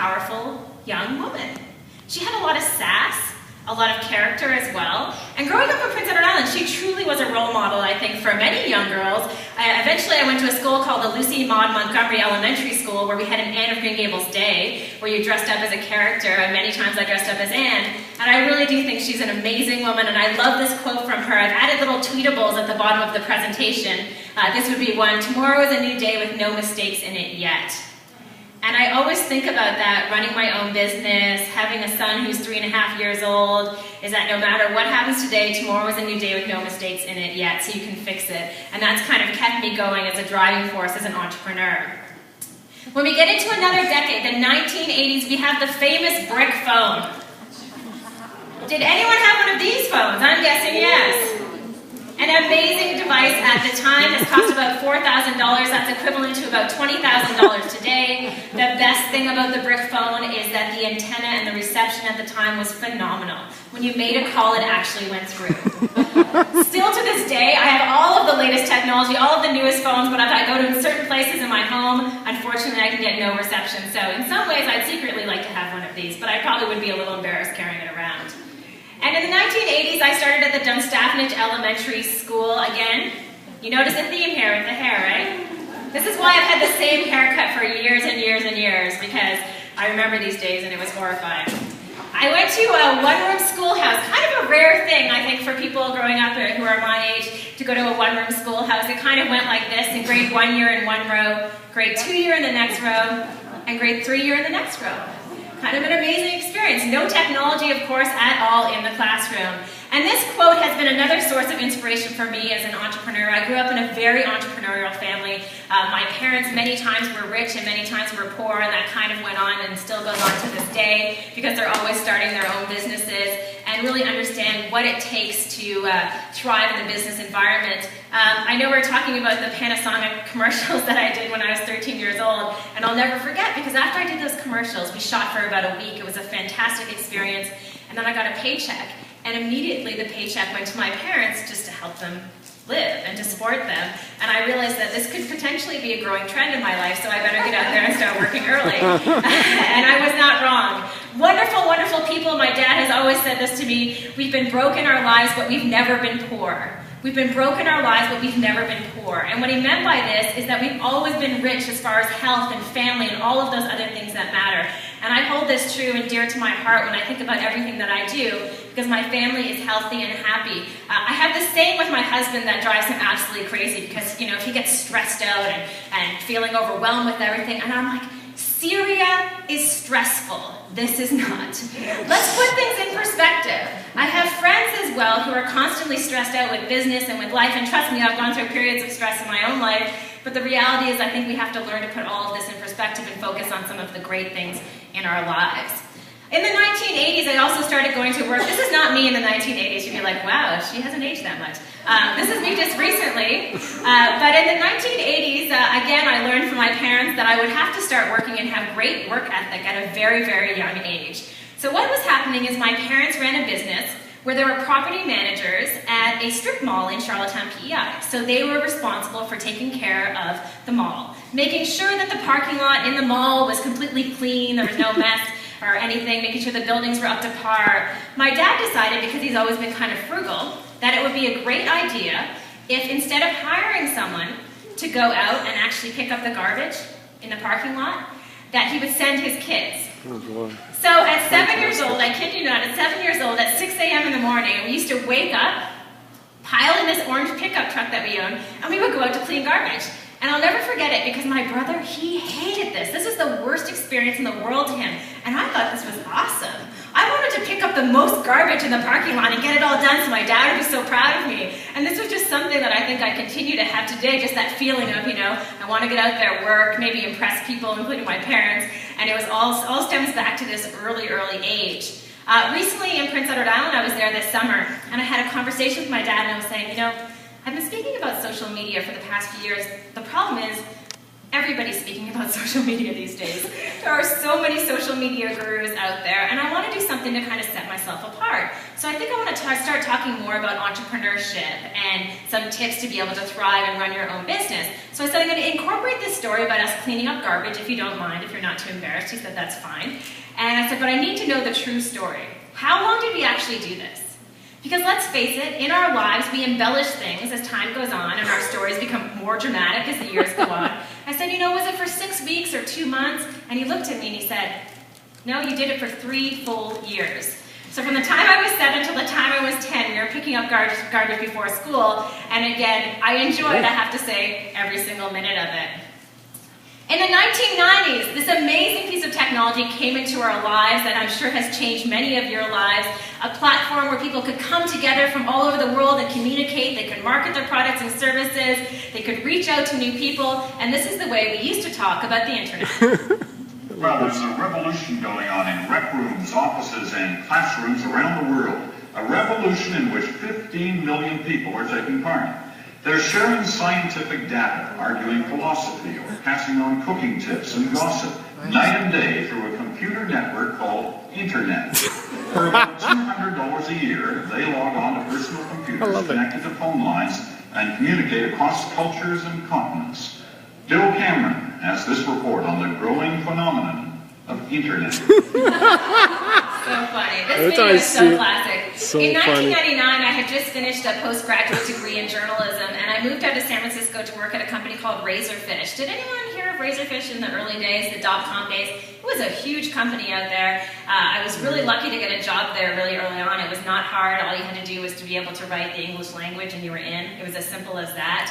powerful young woman. She had a lot of sass, a lot of character as well. And growing up in Prince Edward Island, she truly was a role model, I think, for many young girls. Eventually, I went to a school called the Lucy Maud Montgomery Elementary School, where we had an Anne of Green Gables Day, where you dressed up as a character, and many times I dressed up as Anne. And I really do think she's an amazing woman, and I love this quote from her. I've added little tweetables at the bottom of the presentation. This would be one: "Tomorrow is a new day with no mistakes in it yet." And I always think about that, running my own business, having a son who's 3.5 years old, is that no matter what happens today, tomorrow is a new day with no mistakes in it yet, so you can fix it. And that's kind of kept me going as a driving force as an entrepreneur. When we get into another decade, the 1980s, we have the famous brick phone. Did anyone have one of these phones? I'm guessing yes. An amazing device at the time. This cost about $4,000. That's equivalent to about $20,000 today. The best thing about the brick phone is that the antenna and the reception at the time was phenomenal. When you made a call, it actually went through. Still to this day, I have all of the latest technology, all of the newest phones, but if I go to certain places in my home, unfortunately I can get no reception. So in some ways, I'd secretly like to have one of these, but I probably would be a little embarrassed carrying it around. And in the 1980s, I started at the Dunstafnage Elementary School. Again, you notice a theme here with the hair, right? This is why I've had the same haircut for years and years and years, because I remember these days and it was horrifying. I went to a one-room schoolhouse, kind of a rare thing, I think, for people growing up who are my age to go to a one-room schoolhouse. It kind of went like this: in grade 1 year in one row, grade 2 year in the next row, and grade 3 year in the next row. Kind of an amazing experience. No technology, of course, at all in the classroom. And this quote has been another source of inspiration for me as an entrepreneur. I grew up in a very entrepreneurial family. My parents many times were rich and many times were poor, and that kind of went on and still goes on to this day, because they're always starting their own businesses and really understand what it takes to thrive in the business environment. I know we're talking about the Panasonic commercials that I did when I was 13 years old, and I'll never forget, because after I did those commercials, we shot for about a week. It was a fantastic experience, and then I got a paycheck, and immediately the paycheck went to my parents just to help them live and to support them. And I realized that this could potentially be a growing trend in my life, so I better get out there and start working early. And I was not wrong. Wonderful, wonderful people. My dad has always said this to me: we've been broke in our lives, but we've never been poor. We've been broke in our lives, but we've never been poor. And what he meant by this is that we've always been rich as far as health and family and all of those other things that matter. And I hold this true and dear to my heart when I think about everything that I do, because my family is healthy and happy. I have this saying with my husband that drives him absolutely crazy, because, you know, if he gets stressed out and feeling overwhelmed with everything, and I'm like, Syria is stressful. This is not. Let's put things in perspective. I have friends as well who are constantly stressed out with business and with life, and trust me, I've gone through periods of stress in my own life, but the reality is I think we have to learn to put all of this in perspective and focus on some of the great things in our lives. In the 1980s, I also started going to work. This is not me in the 1980s. You'd be like, wow, she hasn't aged that much. This is me just recently. But in the 1980s, again, I learned from my parents that I would have to start working and have great work ethic at a very, very young age. So what was happening is my parents ran a business where there were property managers at a strip mall in Charlottetown, PEI. So they were responsible for taking care of the mall, making sure that the parking lot in the mall was completely clean, there was no mess or anything, making sure the buildings were up to par. My dad decided, because he's always been kind of frugal, that it would be a great idea if, instead of hiring someone to go out and actually pick up the garbage in the parking lot, that he would send his kids. Oh, boy. So at 7 years old, I kid you not, at 7 years old, at 6 a.m. in the morning, we used to wake up, pile in this orange pickup truck that we owned, and we would go out to clean garbage. And I'll never forget it, because my brother, he hated this. This was the worst experience in the world to him. And I thought this was awesome. I wanted to pick up the most garbage in the parking lot and get it all done so my dad would be so proud of me. And this was just something that I think I continue to have today, just that feeling of, you know, I want to get out there, work, maybe impress people, including my parents. And it was all stems back to this early, early age. Recently in Prince Edward Island, I was there this summer, and I had a conversation with my dad, and I was saying, you know, I've been speaking about social media for the past few years. The problem is, Everybody's speaking about social media these days. There are so many social media gurus out there, and I want to do something to kind of set myself apart. So I think I want to start talking more about entrepreneurship and some tips to be able to thrive and run your own business. So I said I'm going to incorporate this story about us cleaning up garbage, if you don't mind, if you're not too embarrassed. He said that's fine. And I said, but I need to know the true story. How long did we actually do this? Because let's face it, in our lives we embellish things as time goes on and our stories become more dramatic as the years go on. I said, you know, was it for 6 weeks or 2 months? And he looked at me and he said, no, you did it for 3 full years. So from the time I was 7 till the time I was 10, we were picking up garbage before school. And again, I enjoyed, I have to say, every single minute of it. In the 1990s, this amazing piece of technology came into our lives that I'm sure has changed many of your lives. A platform where people could come together from all over the world and communicate. They could market their products and services. They could reach out to new people. And this is the way we used to talk about the internet. Well, there's a revolution going on in rec rooms, offices, and classrooms around the world. A revolution in which 15 million people are taking part. They're sharing scientific data, arguing philosophy, or passing on cooking tips and gossip, night and day through a computer network called Internet. For about $200 a year, they log on to personal computers connected to phone lines and communicate across cultures and continents. Bill Cameron has this report on the growing phenomenon of Internet. So funny. This video is so classic. In 1999, I had just finished a postgraduate degree in journalism, and I moved out to San Francisco to work at a company called Razorfish. Did anyone hear of Razorfish in the early days, the .com days? It was a huge company out there. I was really lucky to get a job there really early on. It was not hard. All you had to do was to be able to write the English language, and you were in. It was as simple as that.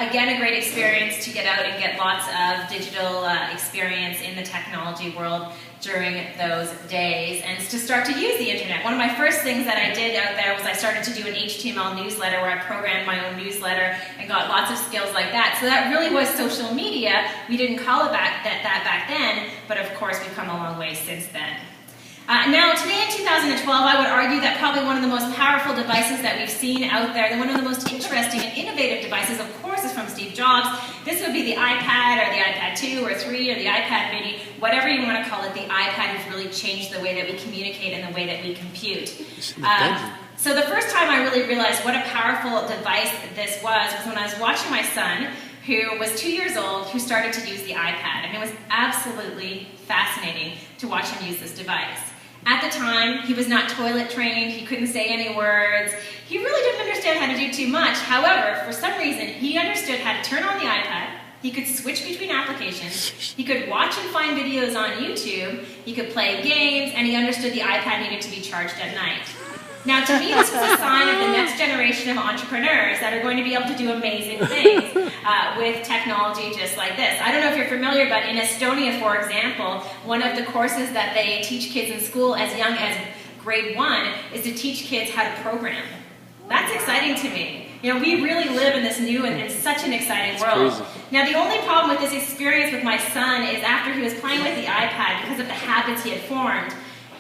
Again, a great experience to get out and get lots of digital experience in the technology world during those days, and to start to use the internet. One of my first things that I did out there was I started to do an HTML newsletter where I programmed my own newsletter and got lots of skills like that. So that really was social media. We didn't call it that back then, but of course we've come a long way since then. Now, today in 2012, I would argue that probably one of the most powerful devices that we've seen out there, one of the most interesting and innovative devices, of course, is from Steve Jobs. This would be the iPad, or the iPad 2, or 3, or the iPad mini, whatever you want to call it. The iPad has really changed the way that we communicate and the way that we compute. So the first time I really realized what a powerful device this was when I was watching my son, who was 2 years old, who started to use the iPad. And it was absolutely fascinating to watch him use this device. At the time, he was not toilet trained, he couldn't say any words, he really didn't understand how to do too much. However, for some reason, he understood how to turn on the iPad, he could switch between applications, he could watch and find videos on YouTube, he could play games, and he understood the iPad needed to be charged at night. Now, to me, this was a sign of the next generation of entrepreneurs that are going to be able to do amazing things with technology just like this. I don't know if you're familiar, but in Estonia, for example, one of the courses that they teach kids in school as young as grade 1 is to teach kids how to program. That's exciting to me. You know, we really live in this new and such an exciting world. Now, the only problem with this experience with my son is after he was playing with the iPad, because of the habits he had formed,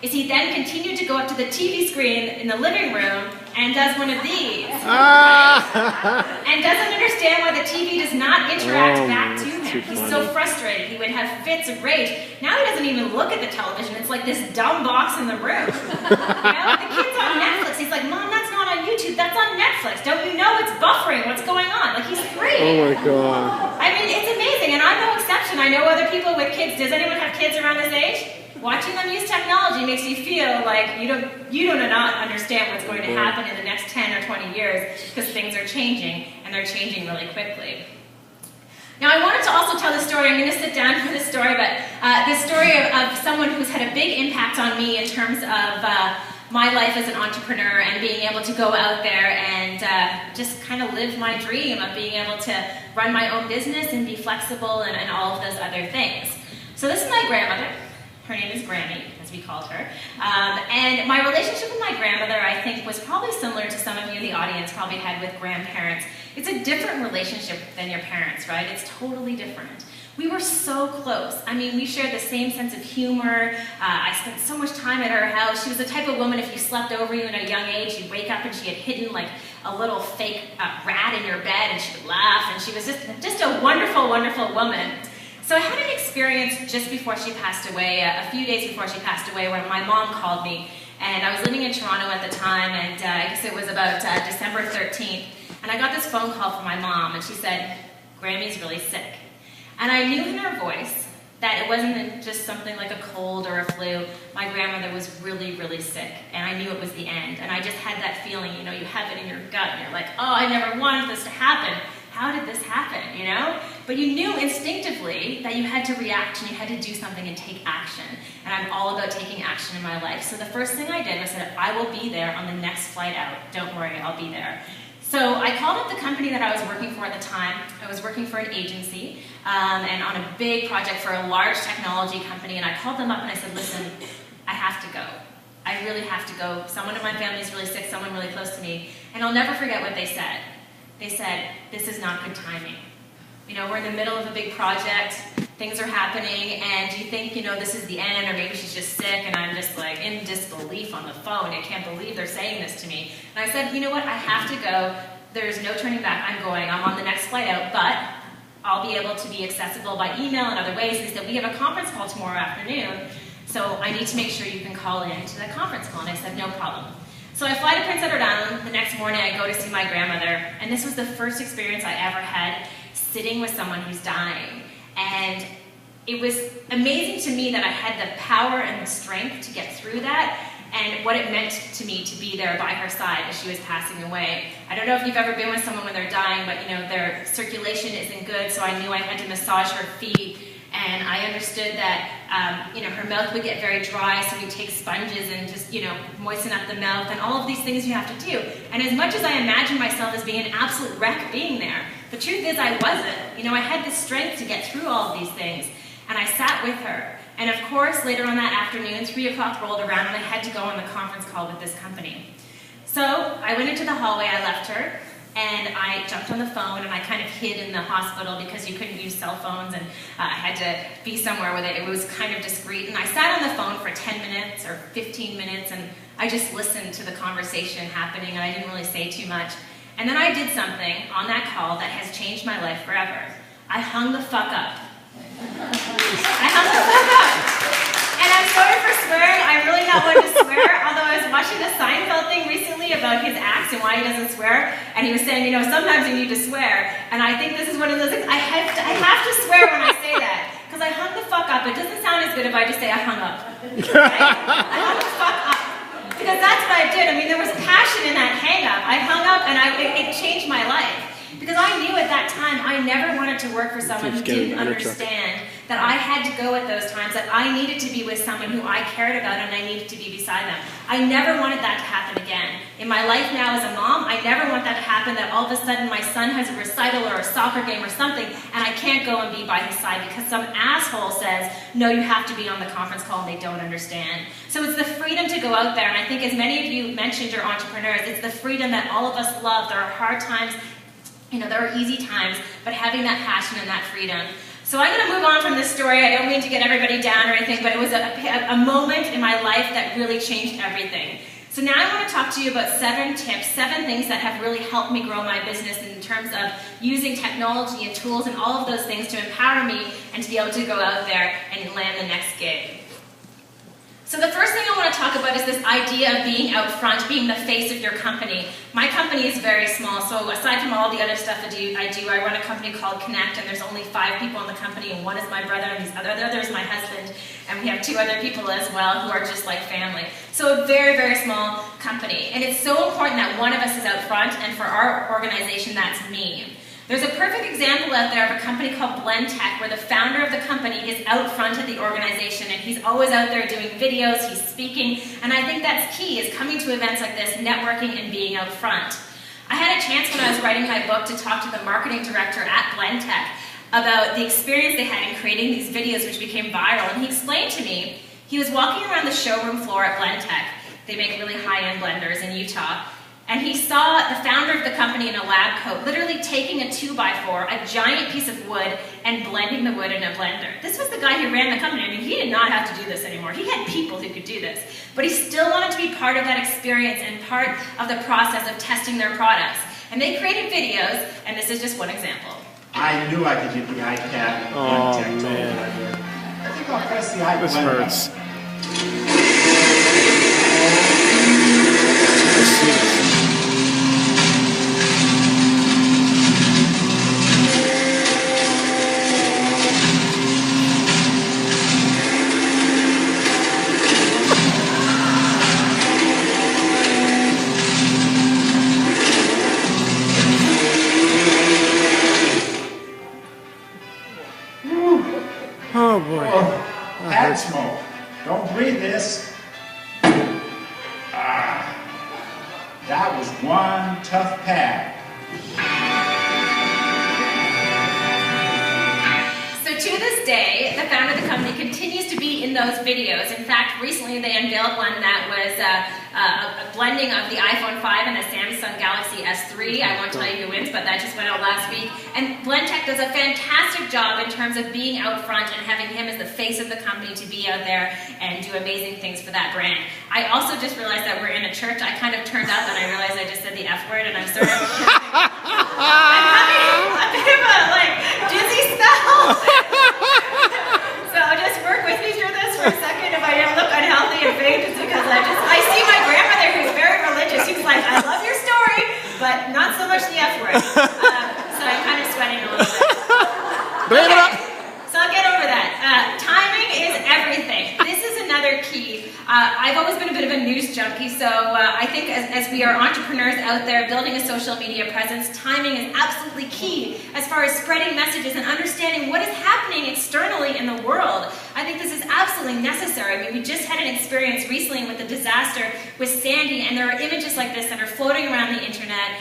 is he then continued to go up to the TV screen in the living room and does one of these. And doesn't understand why the TV does not interact back to him. He's so frustrated. He would have fits of rage. Now he doesn't even look at the television. It's like this dumb box in the room. You know? The kid's on Netflix. He's like, Mom, that's not on YouTube. That's on Netflix. Don't you know it's buffering? What's going on? Like, he's 3. Oh my God. I mean, it's amazing. And I'm no exception. I know other people with kids. Does anyone have kids around this age? Watching them use technology makes you feel like you do not understand what's going to happen in the next 10 or 20 years, because things are changing, and they're changing really quickly. Now, I wanted to also tell the story. I'm going to sit down for this story, but the story of someone who's had a big impact on me in terms of my life as an entrepreneur and being able to go out there and just kind of live my dream of being able to run my own business and be flexible and all of those other things. So this is my grandmother. Her name is Grammy, as we called her. And my relationship with my grandmother, I think, was probably similar to some of you in the audience probably had with grandparents. It's a different relationship than your parents, right? It's totally different. We were so close. I mean, we shared the same sense of humor. I spent so much time at her house. She was the type of woman, if you slept over you at a young age, you'd wake up and she had hidden like a little fake rat in your bed, and she would laugh, and she was just a wonderful, wonderful woman. So I had an experience just before she passed away, a few days before she passed away, when my mom called me. And I was living in Toronto at the time, and I guess it was about December 13th. And I got this phone call from my mom, and she said, "Grammy's really sick." And I knew in her voice that it wasn't just something like a cold or a flu. My grandmother was really, really sick, and I knew it was the end. And I just had that feeling, you know, you have it in your gut, and you're like, oh, I never wanted this to happen. How did this happen, you know? But you knew instinctively that you had to react and you had to do something and take action. And I'm all about taking action in my life. So the first thing I did was said, I will be there on the next flight out. Don't worry, I'll be there. So I called up the company that I was working for at the time. I was working for an agency and on a big project for a large technology company. And I called them up and I said, listen, I have to go. I really have to go. Someone in my family is really sick, someone really close to me. And I'll never forget what they said. They said, this is not good timing. You know, we're in the middle of a big project, things are happening, and you think, you know, this is the end, or maybe she's just sick, and I'm just like in disbelief on the phone. I can't believe they're saying this to me. And I said, you know what, I have to go. There's no turning back. I'm going. I'm on the next flight out, but I'll be able to be accessible by email and other ways. They said, we have a conference call tomorrow afternoon, so I need to make sure you can call in to the conference call. And I said, no problem. So I fly to Prince Edward Island. The next morning I go to see my grandmother, and this was the first experience I ever had sitting with someone who's dying. And it was amazing to me that I had the power and the strength to get through that, and what it meant to me to be there by her side as she was passing away. I don't know if you've ever been with someone when they're dying, but you know, their circulation isn't good, so I knew I had to massage her feet. And I understood that, you know, her mouth would get very dry, so we take sponges and just, you know, moisten up the mouth and all of these things you have to do. And as much as I imagined myself as being an absolute wreck being there, the truth is I wasn't. You know, I had the strength to get through all of these things. And I sat with her. And of course, later on that afternoon, 3 o'clock rolled around and I had to go on the conference call with this company. So I went into the hallway, I left her, and I jumped on the phone and I kind of hid in the hospital because you couldn't use cell phones, and I had to be somewhere where it was kind of discreet. And I sat on the phone for 10 minutes or 15 minutes and I just listened to the conversation happening, and I didn't really say too much. And then I did something on that call that has changed my life forever. I hung the fuck up. I hung the fuck up. And I'm sorry for swearing. I'm really not one to swear, although I was watching the Seinfeld thing recently about his acts and why he doesn't swear, and he was saying, you know, sometimes you need to swear, and I think this is one of those things, I have to swear when I say that, because I hung the fuck up. It doesn't sound as good if I just say I hung up. Right? I hung the fuck up. Because that's what I did. I mean, there was passion in that hang up. I hung up, and it changed my life. Because I knew at that time I never wanted to work for someone who didn't understand that I had to go at those times, that I needed to be with someone who I cared about and I needed to be beside them. I never wanted that to happen again. In my life now as a mom, I never want that to happen, that all of a sudden my son has a recital or a soccer game or something and I can't go and be by his side because some asshole says, no, you have to be on the conference call, and they don't understand. So it's the freedom to go out there, and I think as many of you mentioned you're entrepreneurs, it's the freedom that all of us love. There are hard times, you know, there are easy times, but having that passion and that freedom. So I'm going to move on from this story. I don't mean to get everybody down or anything, but it was a moment in my life that really changed everything. So now I want to talk to you about 7 tips, 7 things that have really helped me grow my business in terms of using technology and tools and all of those things to empower me and to be able to go out there and land the next gig. So the first thing I want to talk about is this idea of being out front, being the face of your company. My company is very small, so aside from all the other stuff I run a company called Connect, and there's only 5 people in the company, and one is my brother, and the other is my husband, and we have 2 other people as well who are just like family. So a very, very small company. And it's so important that one of us is out front, and for our organization, that's me. There's a perfect example out there of a company called Blend Tech, where the founder of the company is out front of the organization, and he's always out there doing videos, he's speaking, and I think that's key, is coming to events like this, networking and being out front. I had a chance when I was writing my book to talk to the marketing director at Blend Tech about the experience they had in creating these videos which became viral, and he explained to me, he was walking around the showroom floor at Blend Tech. They make really high-end blenders in Utah. And he saw the founder of the company in a lab coat literally taking a 2x4, a giant piece of wood, and blending the wood in a blender. This was the guy who ran the company. I mean, he did not have to do this anymore. He had people who could do this. But he still wanted to be part of that experience and part of the process of testing their products. And they created videos, and this is just one example. I knew I could get the iPad. Oh, man. I think I'll press the iPad. This hurts. Oh boy. Oh, pad smoke. Don't breathe this. Ah, that was one tough pad. So to this day, the founder of the company continues to be in those videos. In fact, recently they unveiled one that was a blending of the iPhone 5 and the Samsung Galaxy S3. I won't tell you who wins, but that just went out last week. And Blendtec does a fantastic job in terms of being out front and having him as the face of the company to be out there and do amazing things for that brand. I also just realized that we're in a church. I kind of turned up and I realized I just said the F word and I'm sort of I'm having a bit of a dizzy spell. So just work with me through this for a second. If I don't look unhealthy and faint, it's because I see my grandmother who's very religious. She's like, I love your story, but not so much the F word. So I'm kind of sweating a little bit. Okay, so I'll get over that. Timing is everything. This is another key. I've always been a bit of a news junkie, so I think as we are entrepreneurs out there building a social media presence, timing is absolutely key as far as spreading messages and understanding what is happening externally in the world. I think this is absolutely necessary. I mean, we just had an experience recently with the disaster with Sandy, and there are images like this that are floating around the internet.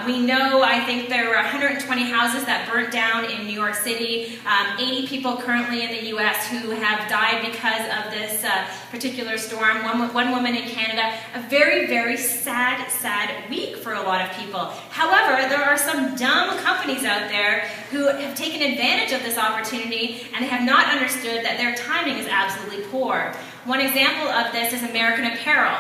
We know, I think there were 120 houses that burnt down in New York City, 80 people currently in the US who have died because of this particular storm, one woman in Canada. A very, very sad, sad week for a lot of people. However, there are some dumb companies out there who have taken advantage of this opportunity and have not understood that their timing is absolutely poor. One example of this is American Apparel.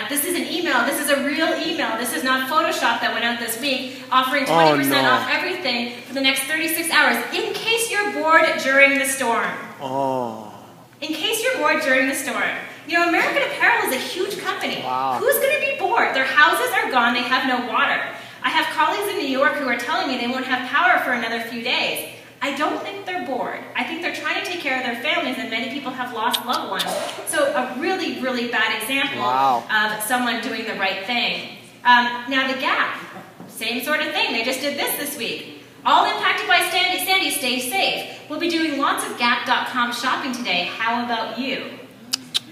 This is an email. This is a real email. This is not Photoshop that went out this week, offering 20% off everything for the next 36 hours, in case you're bored during the storm. Oh. In case you're bored during the storm. You know, American Apparel is a huge company. Wow. Who's going to be bored? Their houses are gone. They have no water. I have colleagues in New York who are telling me they won't have power for another few days. I don't think they're bored. I think they're trying to take care of their families, and many people have lost loved ones. So a really, really bad example of someone doing the right thing. Now the Gap, same sort of thing. They just did this week. All impacted by Sandy, stay safe. We'll be doing lots of Gap.com shopping today. How about you?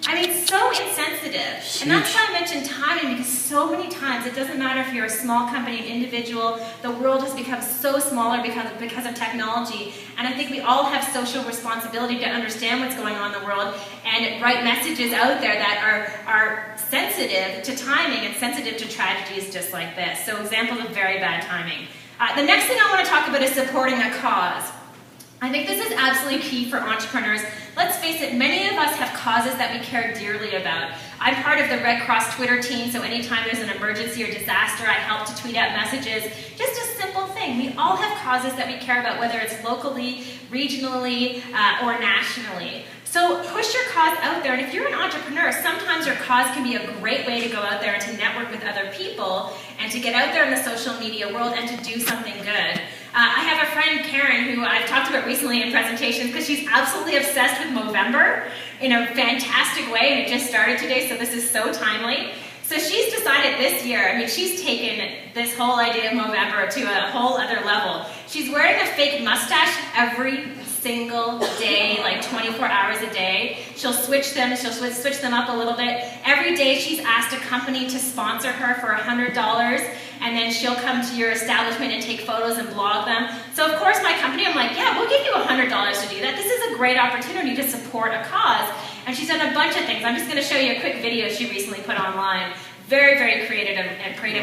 I mean, so insensitive. And that's why I mentioned timing, because so many times it doesn't matter if you're a small company, an individual, the world has become so smaller because of technology. And I think we all have social responsibility to understand what's going on in the world and write messages out there that are sensitive to timing and sensitive to tragedies just like this. So examples of very bad timing. The next thing I want to talk about is supporting a cause. I think this is absolutely key for entrepreneurs. Let's face it, many of us have causes that we care dearly about. I'm part of the Red Cross Twitter team, so anytime there's an emergency or disaster, I help to tweet out messages. Just a simple thing. We all have causes that we care about, whether it's locally, regionally, or nationally. So push your cause out there, and if you're an entrepreneur, sometimes your cause can be a great way to go out there and to network with other people and to get out there in the social media world and to do something good. I have a friend, Karen, who I've talked about recently in presentations because she's absolutely obsessed with Movember in a fantastic way, and it just started today, so this is so timely. So she's decided this year, I mean, she's taken this whole idea of Movember to a whole other level. She's wearing a fake mustache every single day, like 24 hours a day. She'll switch them up a little bit. Every day she's asked a company to sponsor her for $100, and then she'll come to your establishment and take photos and blog them. So of course my company, I'm like, yeah, we'll give you $100 to do that. This is a great opportunity to support a cause. And she's done a bunch of things. I'm just going to show you a quick video she recently put online. Very, very creative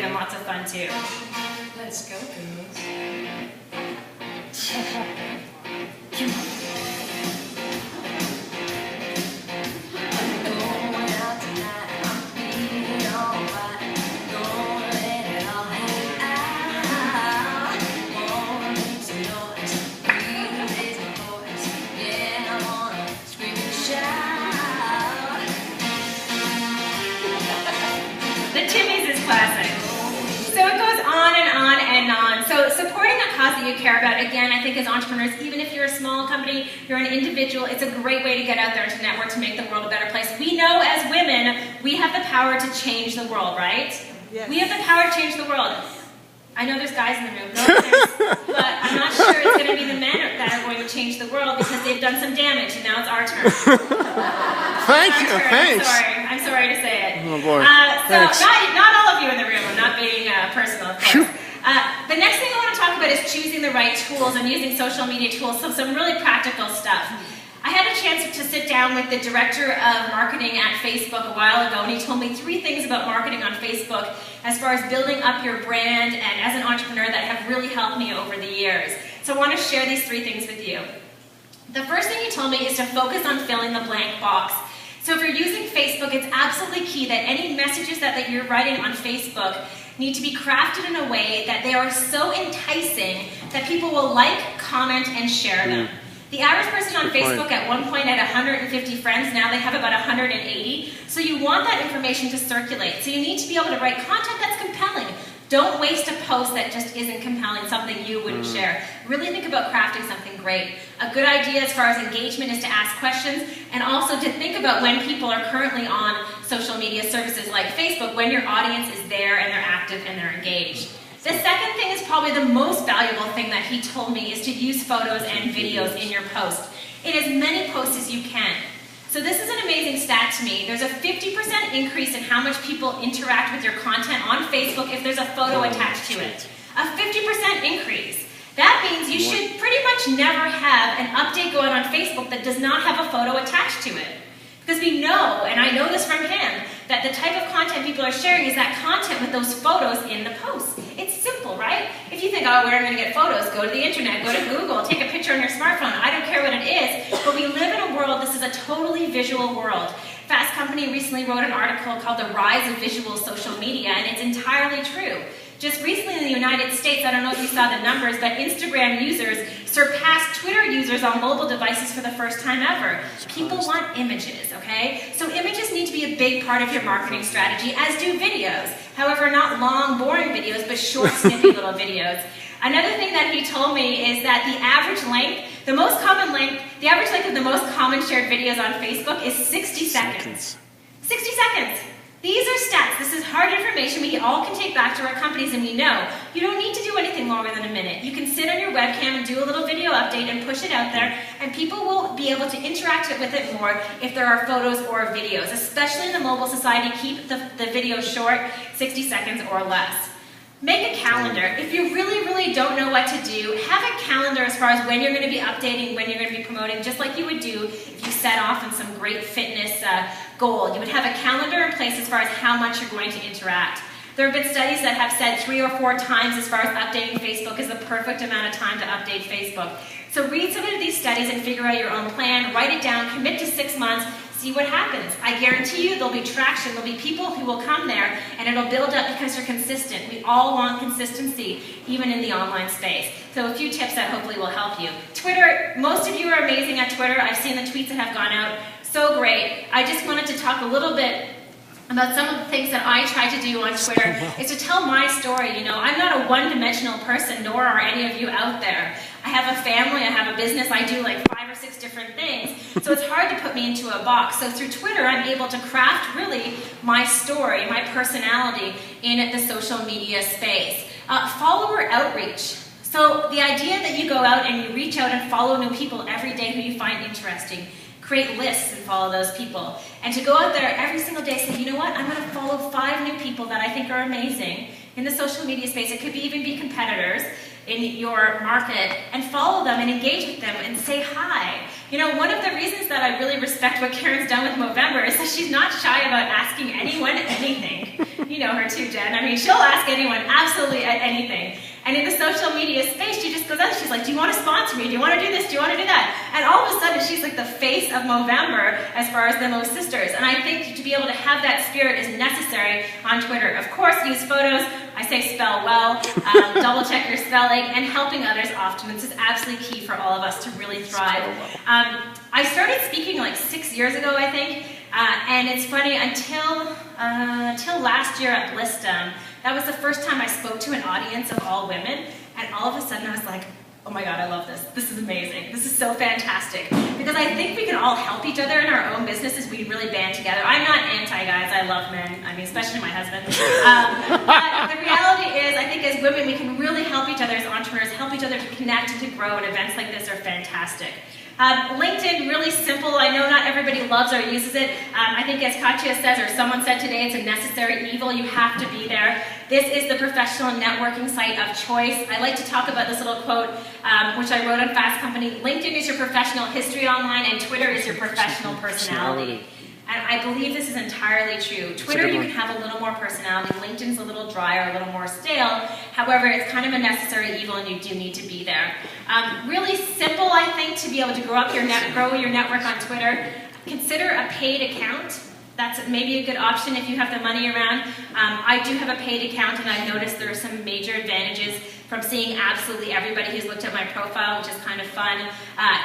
and lots of fun too. Let's go, girls. So supporting a cause that you care about, again, I think as entrepreneurs, even if you're a small company, you're an individual, it's a great way to get out there and to network to make the world a better place. We know as women, we have the power to change the world, right? Yes. We have the power to change the world. I know there's guys in the room, no offense, but I'm not sure it's going to be the men that are going to change the world because they've done some damage, and now it's our turn. Thank you, thanks. I'm sorry to say it. Oh boy, so not all of you in the room, I'm not being personal, of course. The next thing I want to talk about is choosing the right tools and using social media tools, so some really practical stuff. I had a chance to sit down with the director of marketing at Facebook a while ago, and he told me 3 things about marketing on Facebook as far as building up your brand and as an entrepreneur that have really helped me over the years. So I want to share these 3 things with you. The first thing he told me is to focus on filling the blank box. So if you're using Facebook, it's absolutely key that any messages that you're writing on Facebook need to be crafted in a way that they are so enticing that people will like, comment, and share them. The average person on Facebook at one point had 150 friends, now they have about 180. So you want that information to circulate. So you need to be able to write content that's compelling. Don't waste a post that just isn't compelling, something you wouldn't share. Really think about crafting something great. A good idea as far as engagement is to ask questions and also to think about when people are currently on social media services like Facebook, when your audience is there and they're active and they're engaged. The second thing is probably the most valuable thing that he told me is to use photos and videos in your post. In as many posts as you can. So this is an amazing stat to me. There's a 50% increase in how much people interact with your content on Facebook if there's a photo attached to it. A 50% increase. That means you should pretty much never have an update going on Facebook that does not have a photo attached to it. Because we know, and I know this from him, that the type of content people are sharing is that content with those photos in the post. It's simple, right? If you think, oh, where am I going to get photos? Go to the internet, go to Google, take a picture on your smartphone. I don't care what it is, but we live in a world, this is a totally visual world. Fast Company recently wrote an article called The Rise of Visual Social Media, and it's entirely true. Just recently in the United States, I don't know if you saw the numbers, but Instagram users surpassed Twitter users on mobile devices for the first time ever. People want images, okay? So images need to be a big part of your marketing strategy, as do videos. However, not long, boring videos, but short, snippy little videos. Another thing that he told me is that the average length, the average length of the most common shared videos on Facebook is 60 seconds. 60 seconds. These are stats. This is hard information we all can take back to our companies, and we know you don't need to do anything longer than a minute. You can sit on your webcam and do a little video update and push it out there, and people will be able to interact with it more if there are photos or videos. Especially in the mobile society, keep the video short, 60 seconds or less. Make a calendar. If you really don't know what to do, have a calendar as far as when you're going to be updating, when you're going to be promoting, just like you would do if you set off on some great fitness goal. You would have a calendar in place as far as how much you're going to interact. There have been studies that have said 3 or 4 times as far as updating Facebook is the perfect amount of time to update Facebook. So read some of these studies and figure out your own plan, write it down, commit to 6 months, see what happens. I guarantee you there'll be traction, there'll be people who will come there, and it'll build up because you're consistent. We all want consistency, even in the online space. So a few tips that hopefully will help you. Twitter, most of you are amazing at Twitter. I've seen the tweets that have gone out. So great. I just wanted to talk a little bit about some of the things that I try to do on Twitter is to tell my story. You know, I'm not a one-dimensional person, nor are any of you out there. I have a family, I have a business, I do like 5 or 6 different things, so it's hard to put me into a box. So through Twitter, I'm able to craft really my story, my personality in the social media space. Follower outreach. So the idea that you go out and you reach out and follow new people every day who you find interesting. Create lists and follow those people. And to go out there every single day and say, you know what, I'm going to follow 5 new people that I think are amazing in the social media space. It could even be competitors in your market, and follow them and engage with them and say hi. You know, one of the reasons that I really respect what Karen's done with Movember is that she's not shy about asking anyone anything. You know her too, Jen. I mean, she'll ask anyone absolutely anything. And in the social media space, she just goes out and she's like, do you want to sponsor me? Do you want to do this? Do you want to do that? And all of a sudden, she's like the face of Movember as far as the Mo Sisters. And I think to be able to have that spirit is necessary on Twitter. Of course, use photos. I say spell well, double check your spelling, and helping others often. This is absolutely key for all of us to really thrive. I started speaking like 6 years ago, I think. And it's funny, until last year at Blistum, that was the first time I spoke to an audience of all women, and all of a sudden I was like, oh my God, I love this. This is amazing. This is so fantastic. Because I think we can all help each other in our own businesses. We really band together. I'm not anti-guys. I love men. I mean, especially my husband. But the reality is, I think as women, we can really help each other as entrepreneurs, help each other to connect and to grow, and events like this are fantastic. LinkedIn, really simple. I know not everybody loves or uses it. I think as Katya says, or someone said today, it's a necessary evil. You have to be there. This is the professional networking site of choice. I like to talk about this little quote, which I wrote on Fast Company. LinkedIn is your professional history online, and Twitter is your professional personality. And I believe this is entirely true. Twitter, you can have a little more personality. LinkedIn's a little drier, a little more stale. However, it's kind of a necessary evil, and you do need to be there. Really simple, I think, to be able to grow your network on Twitter. Consider a paid account. That's maybe a good option if you have the money around. I do have a paid account, and I've noticed there are some major advantages from seeing absolutely everybody who's looked at my profile, which is kind of fun,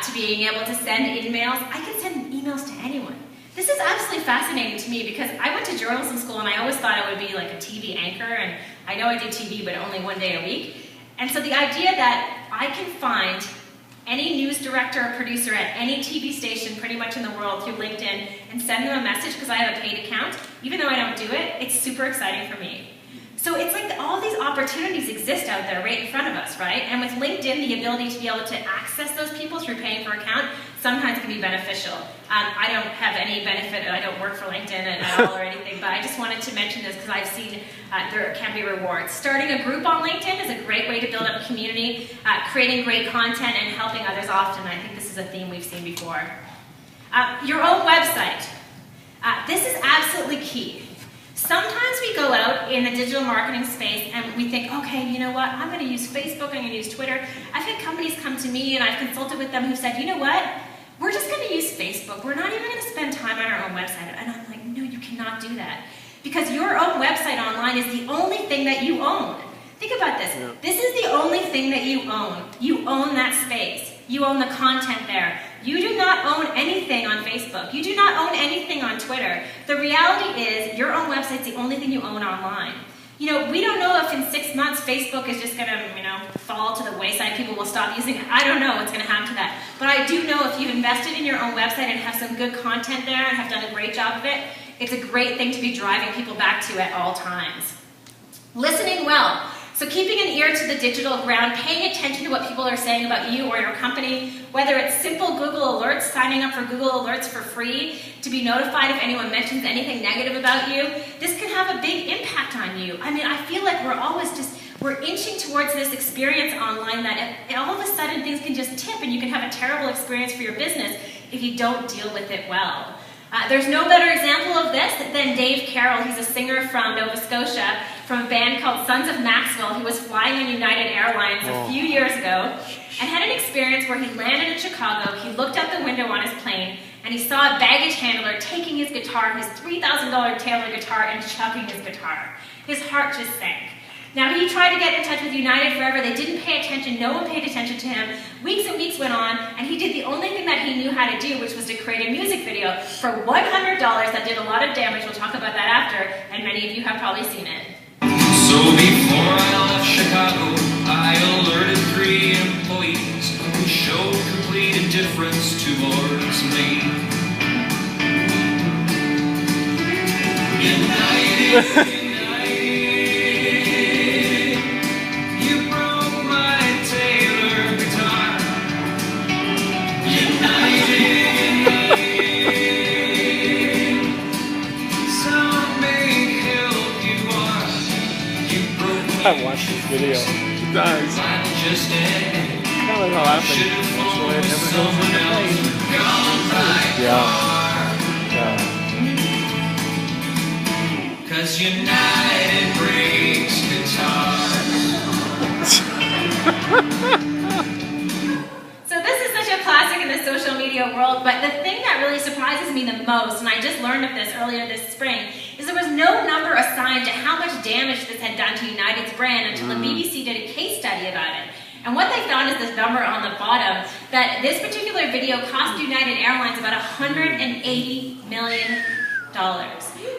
to being able to send emails. I can send emails to anyone. This is absolutely fascinating to me because I went to journalism school and I always thought I would be like a TV anchor, and I know I did TV, but only one day a week. And so the idea that I can find any news director or producer at any TV station pretty much in the world through LinkedIn and send them a message because I have a paid account, even though I don't do it, it's super exciting for me. So it's like all these opportunities exist out there right in front of us, right? And with LinkedIn, the ability to be able to access those people through paying for an account sometimes can be beneficial. I don't have any benefit, I don't work for LinkedIn at all or anything, but I just wanted to mention this because I've seen there can be rewards. Starting a group on LinkedIn is a great way to build up a community, creating great content and helping others often. I think this is a theme we've seen before. Your own website. This is absolutely key. Sometimes we go out in the digital marketing space and we think, okay, you know what, I'm going to use Facebook, I'm going to use Twitter. I've had companies come to me and I've consulted with them who said, you know what, we're just going to use Facebook. We're not even going to spend time on our own website. And I'm like, no, you cannot do that. Because your own website online is the only thing that you own. Think about this. Yeah. This is the only thing that you own. You own that space. You own the content there. You do not own anything on Facebook. You do not own anything on Twitter. The reality is your own website's the only thing you own online. You know, we don't know if in 6 months Facebook is just going to, fall to the wayside. People will stop using it. I don't know what's going to happen to that. But I do know if you've invested in your own website and have some good content there and have done a great job of it, it's a great thing to be driving people back to at all times. Listening well. So keeping an ear to the digital ground, paying attention to what people are saying about you or your company, whether it's simple Google Alerts, signing up for Google Alerts for free to be notified if anyone mentions anything negative about you, this can have a big impact on you. I mean, I feel like we're inching towards this experience online that all of a sudden things can just tip and you can have a terrible experience for your business if you don't deal with it well. There's no better example of this than Dave Carroll. He's a singer from Nova Scotia from a band called Sons of Maxwell. He was flying on United Airlines a few years ago and had an experience where he landed in Chicago, he looked out the window on his plane, and he saw a baggage handler taking his guitar, his $3,000 Taylor guitar, and chucking his guitar. His heart just sank. Now, he tried to get in touch with United forever. They didn't pay attention. No one paid attention to him. Weeks and weeks went on, and he did the only thing that he knew how to do, which was to create a music video for $100 that did a lot of damage. We'll talk about that after, and many of you have probably seen it. So before I left Chicago, I alerted 3 employees who showed complete indifference towards me. United. I watched this video. It does. That was all I think. That's the way it never goes into place. Yeah. Yeah. 'Cause United breaks guitars. So this is such a classic in the social media world, but the thing that really surprises me the most, and I just learned of this earlier this spring, is there was no number assigned to how much damage this had done to United's brand until the BBC did a case study about it. And what they found is this number on the bottom, that this particular video cost United Airlines about $180 million.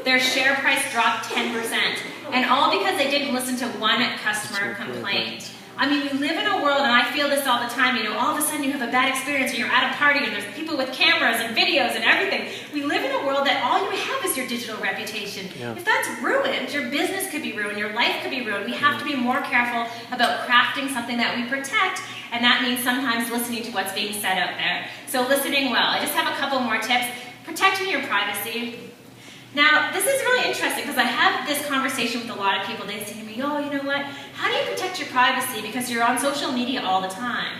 Their share price dropped 10%, and all because they didn't listen to one customer complaint. I mean, we live in a world, and I feel this all the time, you know, all of a sudden you have a bad experience, or you're at a party, and there's people with cameras and videos and everything. We live in a world that all you have is your digital reputation. Yeah. If that's ruined, your business could be ruined, your life could be ruined. We have to be more careful about crafting something that we protect, and that means sometimes listening to what's being said out there. So listening well. I just have a couple more tips. Protecting your privacy. Now, this is really interesting because I have this conversation with a lot of people. They say to me, oh, you know what? How do you protect your privacy because you're on social media all the time?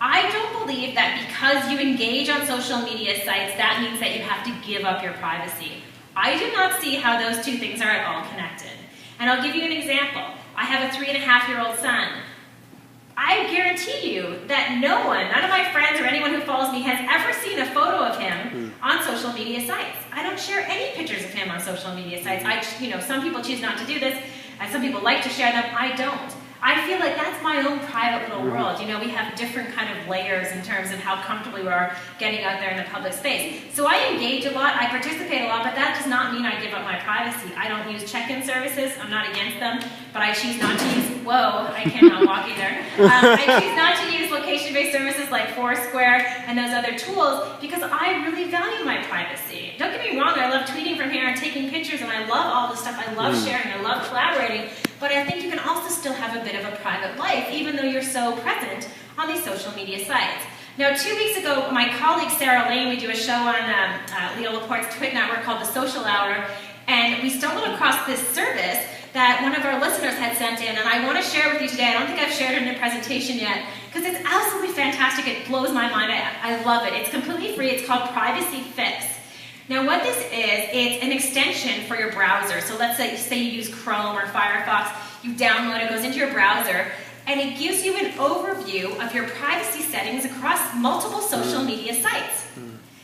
I don't believe that because you engage on social media sites, that means that you have to give up your privacy. I do not see how those two things are at all connected. And I'll give you an example. I have a 3.5-year-old son. I guarantee you that no one, none of my friends or anyone who follows me has ever seen a photo of him on social media sites. I don't share any pictures of him on social media sites. Some people choose not to do this, and some people like to share them. I don't. I feel like that's my own private little world. You know, we have different kind of layers in terms of how comfortable we are getting out there in the public space. So I engage a lot, I participate a lot, but that does not mean I give up my privacy. I don't use check-in services. I'm not against them, but I choose not to use, whoa, I cannot walk either. I choose not to use location-based services like Foursquare and those other tools because I really value my privacy. Don't get me wrong, I love tweeting from here and taking pictures, and I love all this stuff. I love sharing, I love collaborating. But I think you can also still have a bit of a private life, even though you're so present on these social media sites. Now, 2 weeks ago, my colleague Sarah Lane, we do a show on Leo Laporte's Twit network called The Social Hour, and we stumbled across this service that one of our listeners had sent in, and I want to share with you today. I don't think I've shared it in a presentation yet, because it's absolutely fantastic. It blows my mind. I love it. It's completely free. It's called Privacy Fix. Now what this is, it's an extension for your browser. So let's say you use Chrome or Firefox, you download it, goes into your browser, and it gives you an overview of your privacy settings across multiple social media sites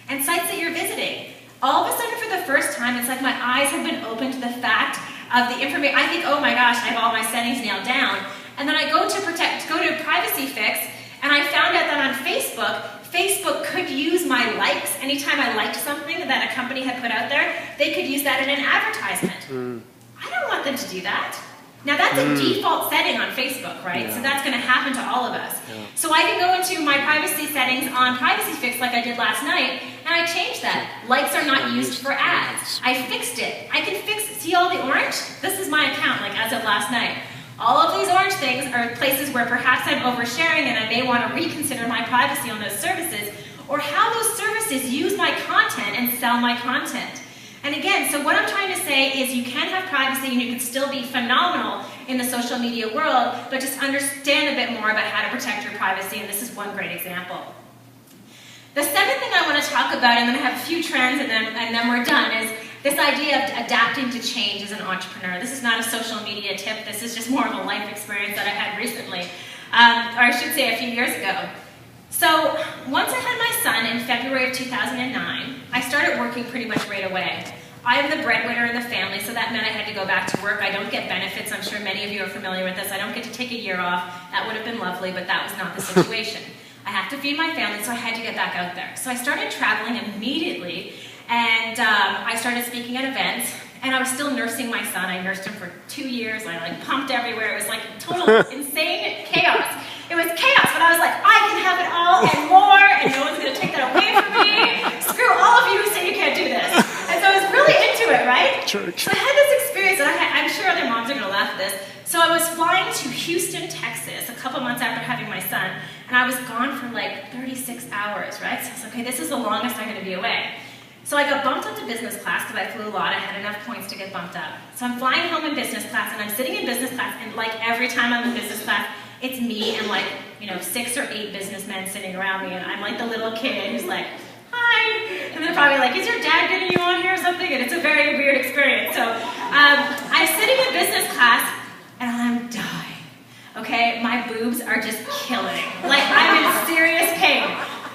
and sites that you're visiting. All of a sudden, for the first time, it's like my eyes have been opened to the fact of the information. I think, oh my gosh, I have all my settings nailed down. And then I go to Privacy Fix, and I found out that on Facebook could use my likes. Anytime I liked something that a company had put out there, they could use that in an advertisement. I don't want them to do that. Now that's a default setting on Facebook, right? Yeah. So that's going to happen to all of us. Yeah. So I can go into my privacy settings on Privacy Fix like I did last night, and I changed that. Likes are not used for ads. I fixed it. I can see all the orange? This is my account, like as of last night. All of these orange things are places where perhaps I'm oversharing and I may want to reconsider my privacy on those services, or how those services use my content and sell my content. And again, so what I'm trying to say is you can have privacy and you can still be phenomenal in the social media world, but just understand a bit more about how to protect your privacy, and this is one great example. The seventh thing I want to talk about, and then I have a few trends and then we're done, is this idea of adapting to change as an entrepreneur. This is not a social media tip, this is just more of a life experience that I had recently, or I should say a few years ago. So once I had my son in February of 2009, I started working pretty much right away. I am the breadwinner in the family, so that meant I had to go back to work. I don't get benefits. I'm sure many of you are familiar with this. I don't get to take a year off. That would have been lovely, but that was not the situation. I have to feed my family, so I had to get back out there. So I started traveling immediately, and I started speaking at events, and I was still nursing my son. I nursed him for 2 years. I pumped everywhere. It was like total insane chaos. It was chaos, but I was like, I can have it all and more, and no one's going to take that away from me. Screw all of you who say you can't do this. And so I was really into it, right? Church. So I had this experience, and I'm sure other moms are going to laugh at this. So I was flying to Houston, Texas, a couple months after having my son, and I was gone for like 36 hours, right? So I was like, okay, this is the longest I'm going to be away. So I got bumped up to business class because I flew a lot. I had enough points to get bumped up. So I'm flying home in business class, and I'm sitting in business class, and like every time I'm in business class, it's me and like, 6 or 8 businessmen sitting around me, and I'm like the little kid who's like, hi, and they're probably like, is your dad getting you on here or something? And it's a very weird experience. So I'm sitting in business class, and I'm dying, okay? My boobs are just killing. Like, I'm in serious pain.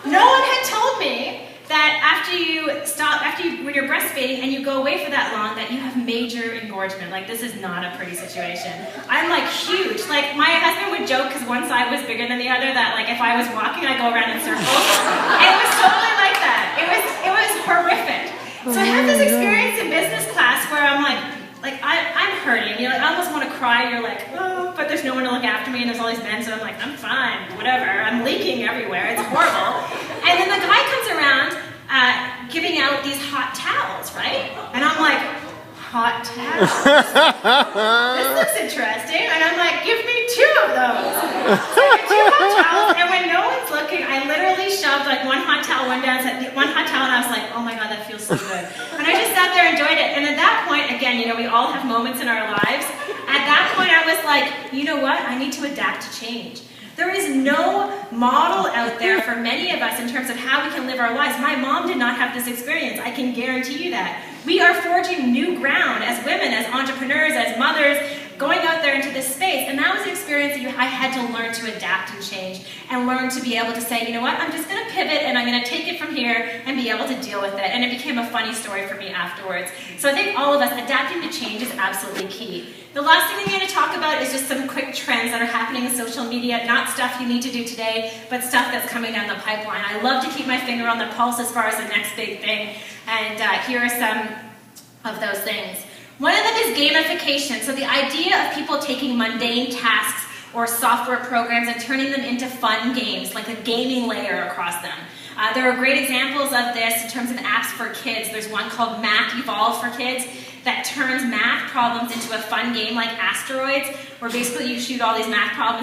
No one had told me that when you're breastfeeding and you go away for that long, that you have major engorgement. Like, this is not a pretty situation. I'm like huge. Like, my husband would joke, because one side was bigger than the other, that like if I was walking, I'd go around in circles. And it was totally like that. It was horrific. So I had this experience in business class where I'm like I'm hurting. I almost want to cry. You're like, oh, but there's no one to look after me, and there's all these men, so I'm like, I'm fine, whatever. I'm leaking everywhere. It's horrible. And then the guy comes around giving out these hot towels, right? And I'm like, hot towels? This looks interesting. And I'm like, give me 2 of those. So I get 2 hot towels, and when no one's looking, I literally shoved like one hot towel, one hot towel, and I was like, oh my God, that feels so good. And I just sat there and enjoyed it. And at that point, again, we all have moments in our lives. At that point, I was like, you know what? I need to adapt to change. There is no model out there for many of us in terms of how we can live our lives. My mom did not have this experience. I can guarantee you that. We are forging new ground as women, as entrepreneurs, as mothers, going out there into this space. And that was an experience that I had to learn to adapt and change, and learn to be able to say, you know what, I'm just going to pivot, and I'm going to take it from here and be able to deal with it. And it became a funny story for me afterwards. So I think all of us, adapting to change is absolutely key. The last thing I'm going to talk about is just some quick trends that are happening in social media, not stuff you need to do today, but stuff that's coming down the pipeline. I love to keep my finger on the pulse as far as the next big thing, and here are some of those things. One of them is gamification. So the idea of people taking mundane tasks or software programs and turning them into fun games, like a gaming layer across them. There are great examples of this in terms of apps for kids. There's one called Math Evolve for Kids that turns math problems into a fun game like Asteroids, where basically you shoot all these math problems